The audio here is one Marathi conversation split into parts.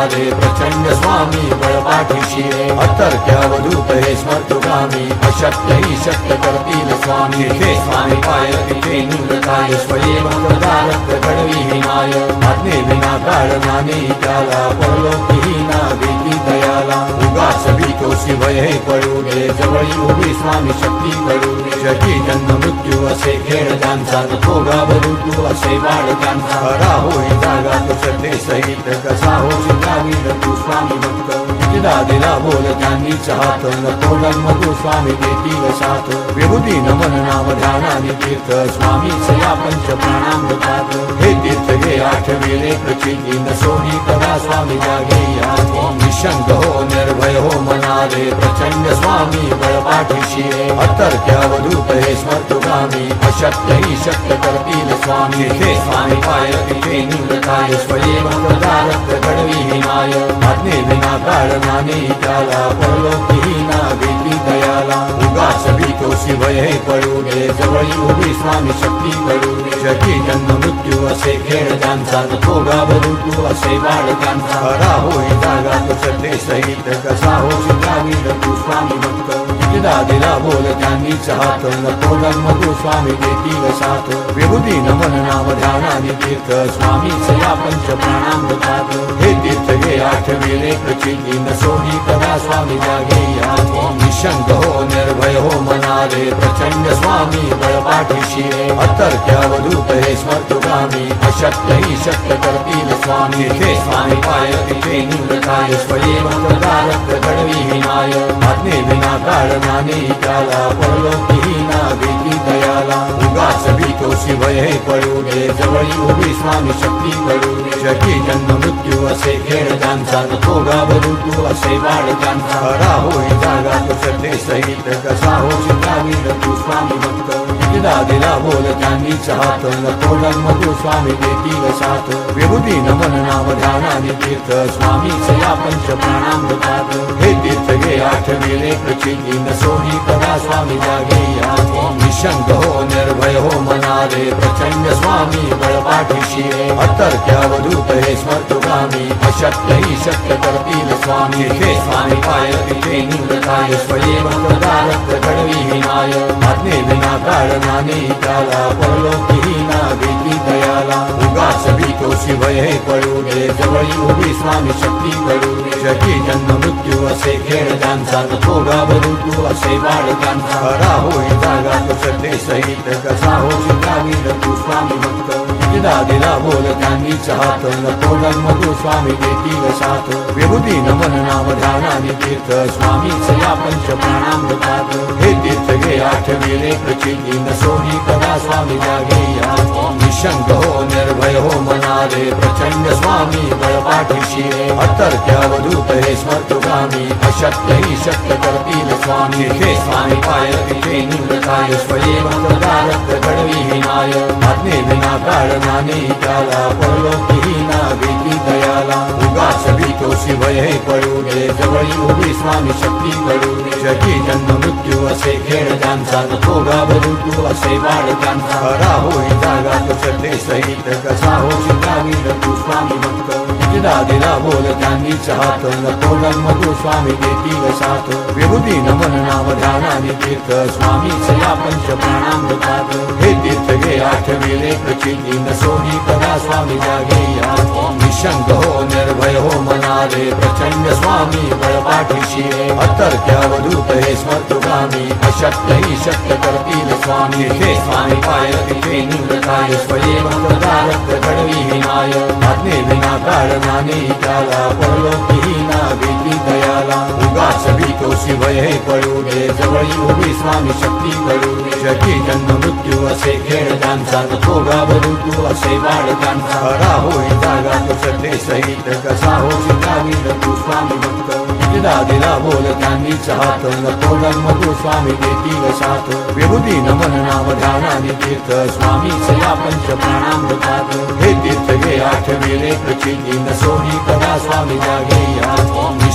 म्हणाले प्रचंड स्वामी बळपाठीशी रे अतर्क्यावधूत हे स्मर्तुगामी अशक्य ही शक्य करतील स्वामी हे स्वामी पाय तिथे निवृत्ताय स्वयंवरदारक घडवी हिमाय आज्ञे विना काळनाने त्याला परलोकी ना वेदी दयाला उगाच भीतोसी भय हे पडू दे जवळी उभी स्वामी शक्ती करू दे जगी जन्म मृत्यू असे खेळ ज्यांचा नको घाबरू तू असे वाढ त्यांचा हरा होई जागा तो श्रद्धे सहित कसा होशी लावील तू स्वामी भक्त दिला दिला बोल त्यांनी चाहत नको जन्म तू स्वामी देतील साथ विभूती नमन नाम ध्यानाने तीर्थ स्वामीच या पंच प्राणामृतात हे तीर्थ घे आठविले प्रचिती न सोडी करा स्वामी जागे या निशंक हो निर्भय हो मनाले प्रचंड स्वामी बळपाठीशी रे अतर्क्यावधूत हे स्मर्तुगामी अशक्य ही शक्य करतील स्वामी हे स्वामी पाय तिथे निवृत्ताय स्वयंवरदारक घडवी हिमाय आज्ञे विना काळनाने त्याला परलोकी ना वेदी दयाला उगाच भीतोसी भय हे पडू दे जवळी उभी स्वामी शक्ती करू दे जगी जन्म मृत्यू असे खेळ ज्यांचा नको घाबरू तू असे वाढ त्यांचा हरा होई जागा तो श्रद्धे सहित कसा होशी लावील तू स्वामी भक्त दिला दिला बोल त्यांनी चाहत नको जन्म तू स्वामी देतील साथ विभूती नमन नाम ध्यानाने तीर्थ स्वामीच या पंच प्राणामृतात हे तीर्थ घे आठविले प्रचिती न सोडी करा स्वामी जागे या निशंक हो निर्भय हो मनाले प्रचंड स्वामी बळपाठीशी रे अतर्क्यावधूत हे स्मर्तुगामी अशक्य ही शक्य करतील स्वामी हे स्वामी पाय तिथे निवृत्ताय स्वयंवरदारक घडवी हिमाय आज्ञे विना काळनाने त्याला परलोकी ना वेदी दयाला उगाच भीतोसी भय हे पडू दे जवळी उभी स्वामी शक्ती करू दे जगी जन्म मृत्यू असे खेळ ज्यांचा नको घाबरू तू असे वाढ त्यांचा हरा होई जागा तो श्रद्धे सहित कसा होशी लावील तू स्वामी भक्त दिला दिला बोल त्यांनी चाहत नको जन्म तू स्वामी देतील साथ विभूती नमन नाम ध्यानाने तीर्थ स्वामीच या पंच प्राणामृतात हे तीर्थ घे आठविले प्रचिती न सोडी करा स्वामी जागे या निशंक हो निर्भय हो मनाले प्रचंड स्वामी बळपाठीशी रे अतर्क्यावधूत हे स्मर्तुगामी अशक्य ही शक्य करतील स्वामी हे स्वामी पाय तिथे निवृत्ताय स्वयंवरदारक घडवी हिमाय आज्ञे विना काळनाने त्याला परलोकी ना वेदी दयाला उगाच भीतोसी भय हे पडू दे जवळी उभी स्वामी शक्ती करू दे जगी जन्म मृत्यू असे खेळ ज्यांचा नको घाबरू तू असे वाढ त्यांचा हरा होई जागा तो श्रद्धे सहित कसा होशी लावील तू स्वामी भक्त दिला दिला बोल त्यांनी चाहत नको जन्म तू स्वामी देतील साथ विभूती नमन नाम ध्यानाने तीर्थ स्वामीच या पंच प्राणामृतात हे तीर्थ घे आठविले प्रचिती न सोडी करा स्वामी जागे या निशंक हो निर्भय हो मनाले प्रचंड स्वामी बळपाठीशी रे अतर्क्यावधूत हे स्मर्तुगामी अशक्य ही शक्य करतील स्वामी हे स्वामी पाय तिथे निवृत्ताय स्वयंवरदारक घडवी हिमाय आज्ञे विना काळनाने त्याला परलोकी ना वेदी दयाला उगाच भीतोसी भय हे पडू दे जवळी उभी स्वामी शक्ती करू दे जगी जन्म मृत्यू असे खेळ ज्यांचा नको घाबरू तू असे वाढ त्यांचा हरा होई जागा तो श्रद्धे सहित कसा होशी लावील तू स्वामी भक्त दिला दिला बोल त्यांनी चाहत नको जन्म तू स्वामी देतील साथ विभूती नमन नाम ध्यानाने तीर्थ स्वामीच या पंच प्राणामृतात हे तीर्थ घे आठविले प्रचिती न सोडी करा स्वामी जागे या निशंक हो निर्भय हो मनाले प्रचंड स्वामी बळपाठीशी रे अतर्क्यावधूत हे स्मर्तुगामी अशक्य ही शक्य करतील स्वामी हे स्वामी पाय तिथे निवृत्ताय स्वयंवरदारक घडवी हिमाय आज्ञे विना काळनाने त्याला परलोकी ना वेदी दयाला उगाच भीतोसी भय हे पडू दे जवळी उभी स्वामी शक्ती करू दे जगी जन्म मृत्यू असे खेळ ज्यांचा नको घाबरू तू असे वाढ त्यांचा हरा होई जागा तो श्रद्धे सहित कसा होशी लावील तू स्वामी भक्त दिला दिला बोल त्यांनी चाहत नको जन्म तू स्वामी देतील साथ विभूती नमन नाम ध्यानाने तीर्थ स्वामीच या पंच प्राणामृतात हे तीर्थ घे आठविले प्रचिती न सोडी करा स्वामी जागे या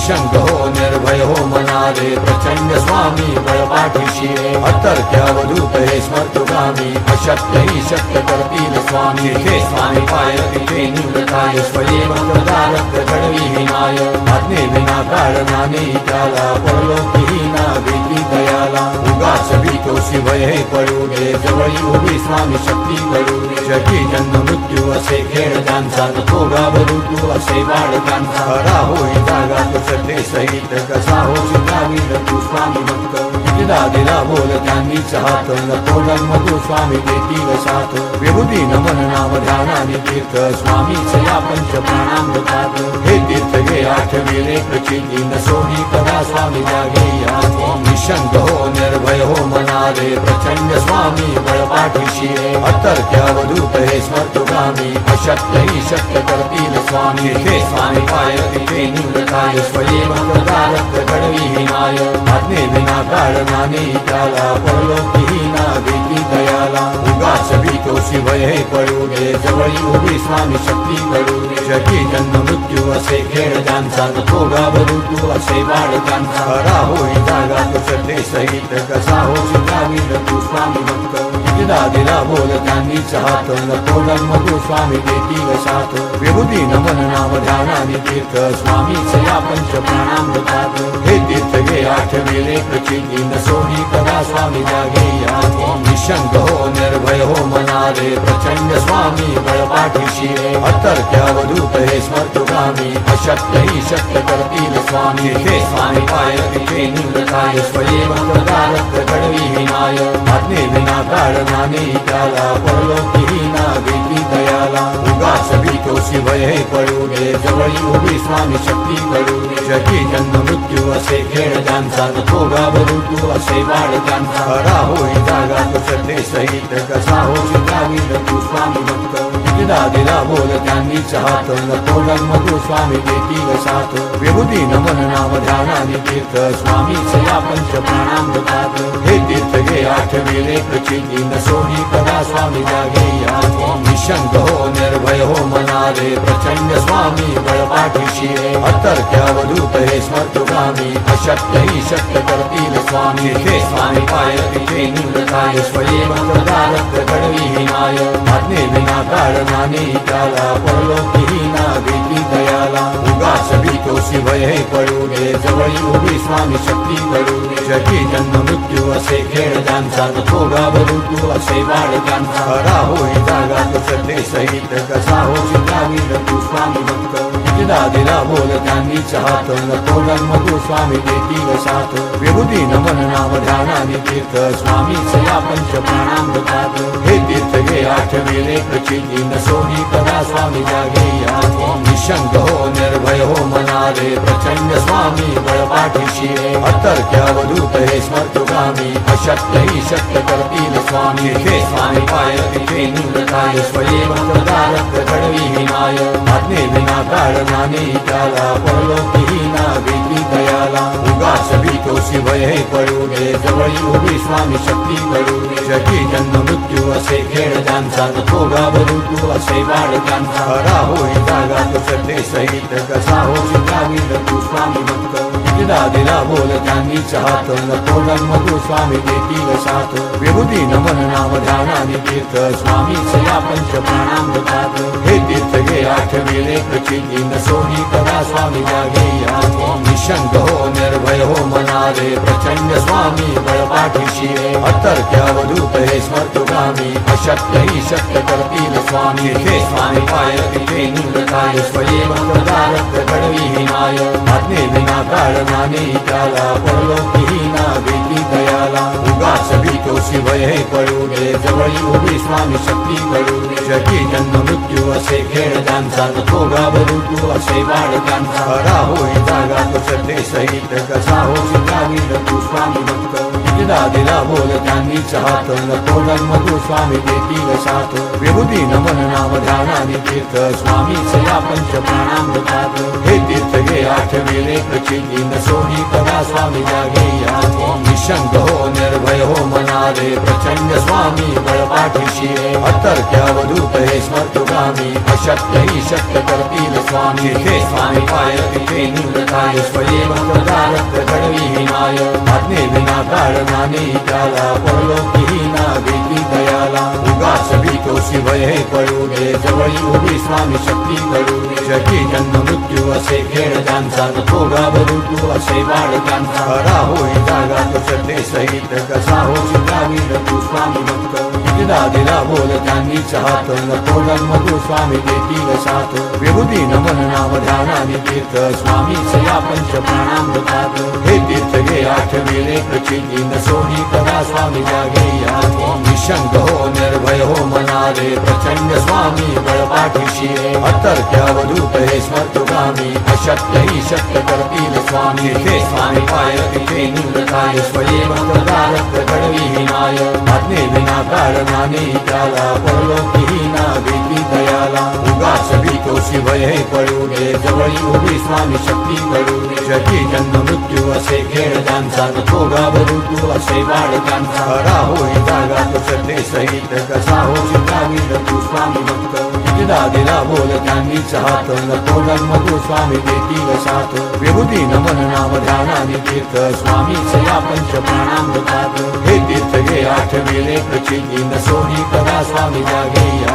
निशंक हो निर्भय हो मनारे प्रचंड स्वामी बळपाठीशी रे अतर्क्यावधूत हे स्मर्तुगामी अशक्य ही शक्य करतील स्वामी हे स्वामी पाय तिथे निवृत्ताय स्वयं वरदारक घडवी विनाय आज्ञे विना कारणाने त्याला परलोकी ना वेदी दयाला उगाच भीतोशी भय हे पडू दे जवळी उभी स्वामी शक्ती घडू दे जगी जन्म मृत्यू असे खेळ ज्यांचा नको घाबरू तू असे बाळकांचा खरा होई जागा तो श्रद्धे सहित कसा हो शिकावी तू स्वामी भक्त दिला दिला बोल त्यांनीच हात नको जन्म तू स्वामी देतील साथ विभूती नमन नाम ध्यानाने तीर्थ स्वामीच या पंच प्राणामृतात हे तीर्थ घे आठवी रेखची दिन सोडी कदा स्वामी जागे या निशंक हो निर्भय हो मनारे प्रचंड स्वामी बळपाठीशी रे अतर्क्यावधूत हे स्मर्तुगामी अशक्य ही शक्य करतील स्वामी हे स्वामी पाय तिथे निवृत्ताय स्वयं वरदारक घडवी विनाय आज्ञे विना कारणाने त्याला परलोकी ना वेदी दयाला उगाच भीतोशी भय हे पडू दे जवळी उभी स्वामी शक्ती घडू दे जगी जन्म मृत्यू असे खेळ ज्यांचा नको घाबरू तू असे बाळकांचा खरा होई जागा तो श्रद्धे सहित कसा हो शिकावी तू स्वामी भक्त दिला दिला बोल त्यांनीच हात नको जन्म तू स्वामी देतील साथ विभूती नमन नाम ध्यानाने तीर्थ स्वामीच या पंच प्राणामृतात हे तीर्थ घे आठवी रेखची दिन सोडी कदा स्वामी जागे या निशंक हो निर्भय हो मनारे प्रचंड स्वामी बळपाठीशी रे अतर्क्यावधूत हे स्मर्तुगामी अशक्य ही शक्य करतील स्वामी हे स्वामी पाय तिथे निवृत्ताय स्वयं वरदारक घडवी विनाय आज्ञे विना कारणाने त्याला परलोकी ना वेदी दयाला उगाच भीतोशी भय हे पडू दे जवळी उभी स्वामी शक्ती घडू दे जगी जन्म मृत्यू असे खेळ ज्यांचा नको घाबरू तू असे बाळकांचा खरा होई जागा तो श्रद्धे सहित कसा हो शिकावी तू स्वामी भक्त दिला दिला बोल त्यांनीच हात नको जन्म तू स्वामी देतील साथ विभूती नमन नाम ध्यानाने तीर्थ स्वामीच या पंच प्राणामृतात हे तीर्थ घे आठवी रेखची दिन सोडी कदा स्वामी जागे या निशंक हो निर्भय हो मनारे प्रचंड स्वामी बळपाठीशी रे अतर्क्यावधूत हे स्मर्तुगामी अशक्य ही शक्य करतील स्वामी हे स्वामी पाय तिथे निवृत्ताय स्वयं वरदारक घडवी विनाय आज्ञे विना कारणाने त्याला परलोकी ना वेदी दयाला उगाच भीतोशी भय हे पडू दे जवळी उभी स्वामी शक्ती घडू दे जगी जन्म मृत्यू असे खेळ ज्यांचा नको घाबरू तू असे बाळकांचा खरा होई जागा तो श्रद्धे सहित कसा हो शिकावी तू स्वामी भक्त दिला दिला बोल त्यांनीच हात नको जन्म तू स्वामी देतील साथ विभूती नमन नाम ध्यानाने तीर्थ स्वामीच या पंच प्राणामृतात हे तीर्थ घे आठवी रेखची दिन सोडी कदा स्वामी जागे या निशंक हो निर्भय हो मनारे प्रचंड स्वामी बळपाठीशी रे अतर्क्यावधूत हे स्मर्तुगामी अशक्य ही शक्य करतील स्वामी हे स्वामी पाय तिथे निवृत्ताय स्वयं वरदारक घडवी विनाय आज्ञे विना कारणाने त्याला परलोकी ना वेदी दयाला उगाच भीतोशी भय हे पडू दे जवळी उभी स्वामी शक्ती घडू दे जगी जन्म मृत्यू असे खेळ ज्यांचा नको घाबरू तू असे बाळकांचा खरा होई जागा तो श्रद्धे सहित कसा हो शिकावी तू स्वामी भक्त दिला दिला बोल त्यांनीच हात नको जन्म तू स्वामी देतील साथ विभूती नमन नाम ध्यानाने तीर्थ स्वामीच या पंच प्राणामृतात हे तीर्थ घे आठवी रेखची दिन सोडी कदा स्वामी जागे या निशंक हो निर्भय हो मनारे प्रचंड स्वामी बळपाठीशी रे अतर्क्यावधूत हे स्मर्तुगामी अशक्य ही शक्य करतील स्वामी हे स्वामी पाय तिथे निवृत्ताय स्वयं वरदारक घडवी विनाय आज्ञे विना कारणाने त्याला परलोकी ना वेदी दयाला उगाच भीतोशी भय हे पडू दे जवळी उभी स्वामी शक्ती घडू दे जगी जन्म मृत्यू असे खेळ ज्यांचा नको घाबरू तू असे बाळकांचा खरा होई जागा तो श्रद्धे सहित कसा हो शिकावी तू स्वामी भक्त दिला दिला बोल त्यांनीच हात नको जन्म तू स्वामी देतील साथ विभूती नमन नाम ध्यानाने तीर्थ स्वामीच या पंच प्राणामृतात हे तीर्थ घे आठवी रेखची प्रचिती न सोही कदा स्वामी जागे या निशंक हो निर्भय हो मनारे प्रचंड स्वामी बळपाठीशी रे अतर्क्यावधूत हे स्मर्तुगामी अशक्य ही शक्य करतील स्वामी हे स्वामी पाय तिथे निवृत्ताय स्वयं भक्तदारक घडवी हिमाय आज्ञे विना कारणाने त्याला परलोकीही ना वेदी दयाला उगाच भीतोशी भय हे पडू दे जवळी उभी स्वामी शक्ती करू दे जगी जन्म मृत्यू असे खेळ ज्यांचा नको घाबरू तू असे वाढ त्यांचा खरा होई जागा तो श्रद्धे सहित कसा हो चित्रावीर तू स्वामी भक्त दिला दिला बोल त्यांनीच हात नको जन्म तू स्वामी देतील साथ विभूती नमन नाम ध्यानाने तीर्थ स्वामीच या पंच प्राणामृतात हे तीर्थ घे आठविले प्रचिती न सोही कदा स्वामी जागे या निशंक हो निर्भय हो मनारे प्रचंड स्वामी बळपाठीशी रे अतर्क्यावधूत हे स्मर्तुगामी अशक्य ही शक्य करतील स्वामी हे स्वामी पाय तिथे निवृत्ताय स्वयं भक्तदारक घडवी हिमाय आज्ञे विना कारणाने त्याला परलोकीही ना वेदी दयाला उगाच भीतोशी भय हे पडू दे जवळी उभी स्वामी शक्ती करू दे जगी जन्म मृत्यू असे खेळ ज्यांचा नको घाबरू तू असे वाढ त्यांचा खरा होई जागा तो श्रद्धे सहित कसा हो चित्रावीर तू स्वामी भक्त दिला दिला बोल त्यांनीच हात नको जन्म तू स्वामी देतील साथ विभूती नमन नाम ध्यानाने तीर्थ स्वामीच या पंच प्राणामृतात हे तीर्थ घे आठविले प्रचिती न सोही कदा स्वामी जागे या